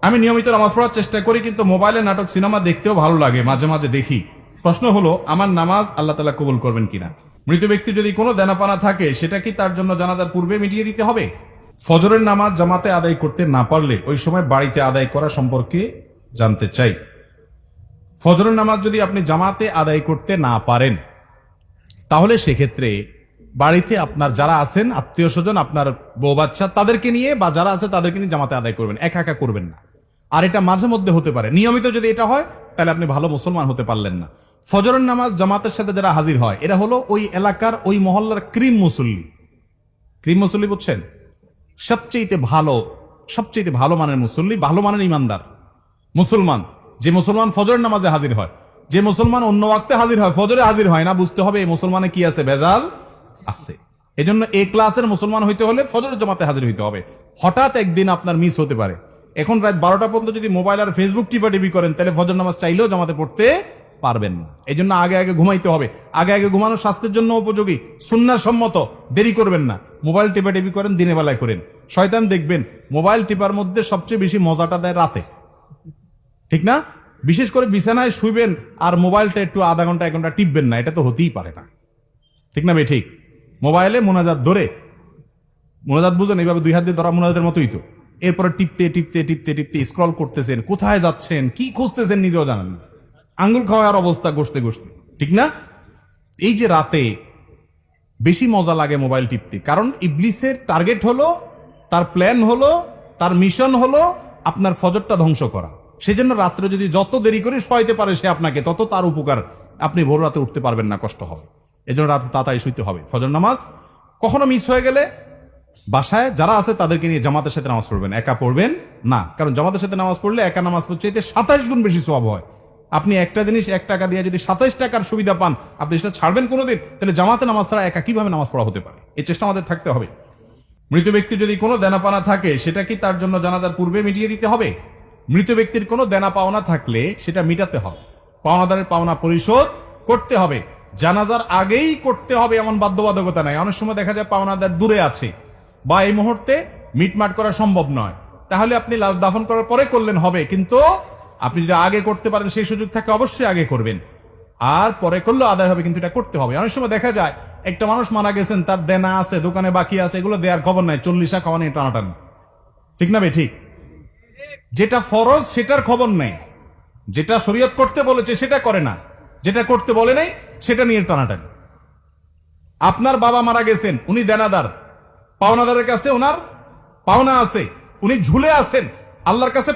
আমি নিয়মিত নামাজ পড়ার চেষ্টা করি, কিন্তু মোবাইলে নাটক সিনেমা দেখতেও ভালো লাগে, মাঝে মাঝে দেখি। প্রশ্ন হলো, আমার নামাজ আল্লাহ তাআলা কবুল করবেন কিনা? মৃত ব্যক্তি যদি কোনো দেনাপানা থাকে, সেটা কি তার জন্য জানাজার পূর্বে মিটিয়ে দিতে হবে? ফজরের নামাজ জামাতে আদায় করতে না পারলে ওই সময় বাড়িতে আদায় করা সম্পর্কে জানতে চাই। ফজরের নামাজ যদি আপনি জামাতে আদায় করতে না পারেন, তাহলে সেক্ষেত্রে বাড়িতে আপনার যারা আছেন আত্মীয় স্বজন, আপনার বউ বাচ্চা, তাদেরকে নিয়ে বা যারা আছে তাদেরকে নিয়ে জামাতে আদায় করবেন, একা একা করবেন না। আর এটা মাঝে মধ্যে হতে পারে, নিয়মিত যদি এটা হয় তাহলে আপনি ভালো মুসলমান হতে পারলেন না। ফজরের নামাজ জামাতের সাথে যারা হাজির হয়, এরা হলো ওই এলাকার ওই মহল্লার ক্রিম মুসল্লি। ক্রিম মুসল্লি বুঝছেন? সবচেয়ে ভালো মানের মুসল্লি, ভালো মানের ইমানদার মুসলমান। যে মুসলমান ফজরের নামাজে হাজির হয়, যে মুসলমান অন্য ওয়াক্তে হাজির হয়, ফজরে হাজির হয় না, বুঝতে হবে এই মুসলমানে কি আছে, ভেজাল আছে। এজন্য এ ক্লাসের মুসলমান হইতে হলে ফজরের জামাতে হাজির হইতে হবে। হঠাৎ একদিন আপনার মিস হতে পারে। এখন রাত 12টা পর্যন্ত যদি মোবাইল আর ফেসবুক টিপাটিপি করেন, তাহলে ফজর নামাজ চাইলেও জামাতে পড়তে পারবেন না। এই জন্য আগে আগে ঘুমাইতে হবে। আগে ঘুমানো স্বাস্থ্যের জন্য উপযোগী, সুন্নাহ সম্মত। দেরি করবেন না। মোবাইল টিপাটিপি করেন, দিনের বেলায় করেন। শয়তান দেখবেন মোবাইল টিপার মধ্যে সবচেয়ে বেশি মজাটা দেয় রাতে, ঠিক না? বিশেষ করে বিছানায় শুইবেন আর মোবাইলটা একটু আধা ঘন্টা 1 ঘন্টা টিপবেন না, এটা তো হতেই পারে না, ঠিক না ভাই? ঠিক। মোবাইলে মোনাজাত ধরে, মোনাজাত বুঝেন, এইভাবে 2 হাত দিয়ে ধরা মোনাজাতের মতোই তো। এরপরে টিপতে স্ক্রল করতেছেন, কোথায় যাচ্ছেন, কি খুঁজতেছেন নিজেও জানেন না, আঙ্গুল খাওয়ার অবস্থা ঘষতে, ঠিক না? এই যে রাতে বেশি মজা লাগে মোবাইল টিপতে, কারণ ইবলিসের টার্গেট হলো, তার প্ল্যান হলো, তার মিশন হলো আপনার ফজরটা ধ্বংস করা। সেজন্য রাত্রে যদি যত দেরি করে শোয়াইতে পারে সে আপনাকে, তত তার উপকার। আপনি ভোর রাতে উঠতে পারবেন না, কষ্ট হবে। এজন্য রাতে তাড়াতাড়ি শুইতে হবে। ফজর নামাজ কখনো মিস হয়ে গেলে বাসায় যারা আছে তাদেরকে নিয়ে জামাতের সাথে নামাজ পড়বেন, একা পড়বেন না। কারণ জামাতের সাথে নামাজ পড়লে একা নামাজ পড়তে 27 গুণ বেশি সওয়াব হয়। আপনি একটা জিনিস 1 টাকা দিয়ে যদি 27 টাকার সুবিধা পান, আপনি সেটা ছাড়বেন কোনোদিন? তাহলে জামাতে নামাজ ছাড়া একা কিভাবে নামাজ পড়া হতে পারে? এই চেষ্টা আমাদের থাকতে হবে। মৃত ব্যক্তি যদি কোনো দেনাপানা থাকে, সেটা কি তার জন্য জানাজার পূর্বে মিটিয়ে দিতে হবে? মৃত ব্যক্তির কোনো দেনা পাওনা থাকলে সেটা মিটাতে হবে, পাওনাদারের পাওনা পরিশোধ করতে হবে। জানাজার আগেই করতে হবে এমন বাধ্যবাধকতা নাই। অনেক সময় দেখা যায় পাওনাদার দূরে আছে বা এই মুহূর্তে মিটমাট করা সম্ভব নয়, তাহলে আপনি লাশ দাফন করার পরে করলেন হবে, কিন্তু আপনি যদি আগে করতে পারেন, সেই সুযোগ থাকে, অবশ্যই আগে করবেন। আর পরে করলেও আদায় হবে, কিন্তু এটা করতে হবে। অনেক সময় দেখা যায় একটা মানুষ মারা গেছেন, তার দেনা আছে, দোকানে বাকি আছে, এগুলো দেওয়ার খবর নাই, 40 খাওয়া নিয়ে টানাটানি, ঠিক না ভাই? ঠিক। যেটা ফরজ সেটার খবর নেই, যেটা শরীয়ত করতে বলেছে সেটা করে না, যেটা করতে বলে নাই সেটা নিয়ে টানাটানি। আপনার বাবা মারা গেছেন, উনি দেনাদার, পাওনাদারের কাছে ওনার পাওনা আছে, উনি ঝুলে আছেন, আল্লাহর কাছে